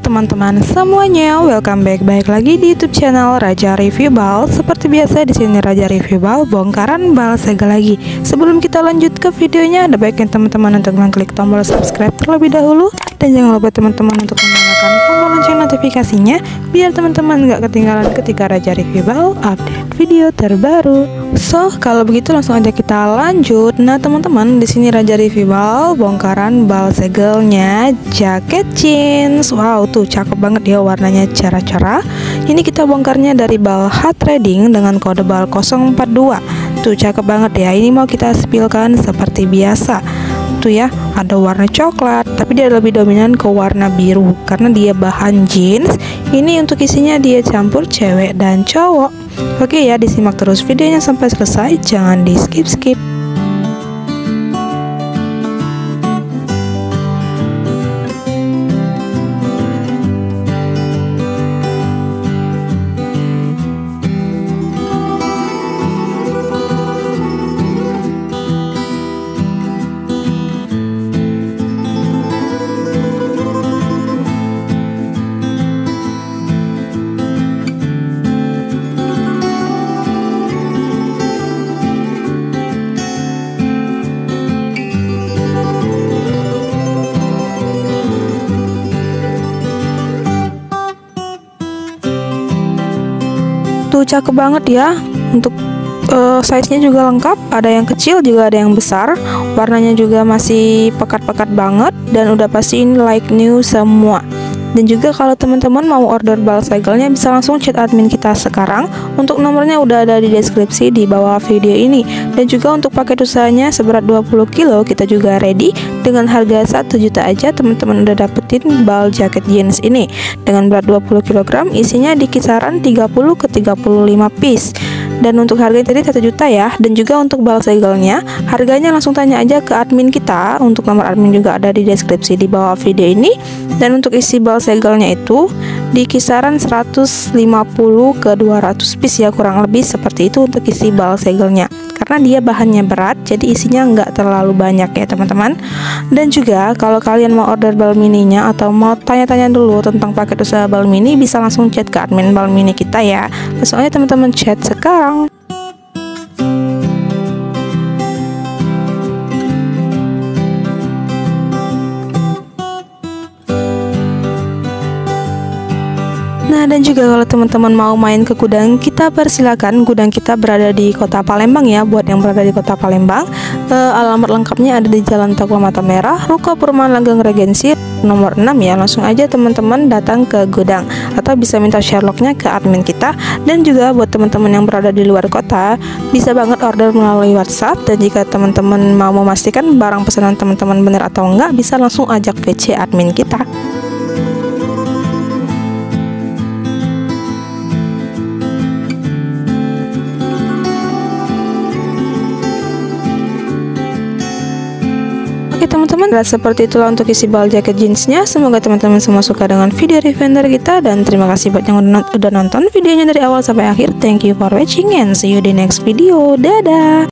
teman-teman semuanya, welcome back lagi di YouTube channel Raja Review Bal. Seperti biasa di sini Raja Review Bal bongkaran bal segel lagi. Sebelum kita lanjut ke videonya, ada baiknya teman-teman untuk mengklik tombol subscribe terlebih dahulu, dan jangan lupa teman-teman untuk menyalakan tombol lonceng notifikasinya biar teman-teman nggak ketinggalan ketika Raja Review Bal update video terbaru. So, kalau begitu langsung aja kita lanjut. Nah, teman-teman, di sini Raja Review Bal bongkaran bal segelnya jaket jeans. Wow, tuh cakep banget ya warnanya cerah-cerah. Ini kita bongkarnya dari bal Hard Trading dengan kode bal 042. Tuh cakep banget ya. Ini mau kita spillkan seperti biasa. Tuh ya, ada warna coklat, tapi dia lebih dominan ke warna biru karena dia bahan jeans. Ini untuk isinya dia campur cewek dan cowok. Oke ya, disimak terus videonya sampai selesai, jangan di skip-skip. Tuh cakep banget ya. Untuk size-nya juga lengkap, ada yang kecil juga ada yang besar. Warnanya juga masih pekat-pekat banget dan udah pasti ini like new semua. Dan juga kalau teman-teman mau order bal segelnya bisa langsung chat admin kita sekarang. Untuk nomornya udah ada di deskripsi di bawah video ini. Dan juga untuk paket usahanya seberat 20 kilo kita juga ready. Dengan harga 1 juta aja teman-teman udah dapetin bal jaket jeans ini. Dengan berat 20 kg isinya di kisaran 30 ke 35 piece. Dan untuk harganya tadi 1 juta ya. Dan juga untuk bal segelnya harganya langsung tanya aja ke admin kita. Untuk nomor admin juga ada di deskripsi di bawah video ini. Dan untuk isi bal segelnya itu di kisaran 150 ke 200 piece ya, kurang lebih seperti itu untuk isi bal segelnya. Karena dia bahannya berat, jadi isinya nggak terlalu banyak ya teman-teman. Dan juga kalau kalian mau order bal mininya atau mau tanya-tanya dulu tentang paket usaha bal mini, bisa langsung chat ke admin bal mini kita ya. Langsung aja teman-teman chat sekarang. Nah, dan juga kalau teman-teman mau main ke gudang kita, persilakan. Gudang kita berada di Kota Palembang ya. Buat yang berada di Kota Palembang, alamat lengkapnya ada di Jalan Toko Mata Merah, Ruko Perumahan Langgeng Regensi nomor 6 ya. Langsung aja teman-teman datang ke gudang atau bisa minta Sherlocknya ke admin kita. Dan juga buat teman-teman yang berada di luar kota bisa banget order melalui WhatsApp. Dan jika teman-teman mau memastikan barang pesanan teman-teman benar atau enggak, bisa langsung ajak VC admin kita. Oke teman-teman, seperti itulah untuk isi bal jaket jeansnya. Semoga teman-teman semua suka dengan video review dari kita. Dan terima kasih buat yang udah nonton videonya dari awal sampai akhir. Thank you for watching and see you di next video. Dadah.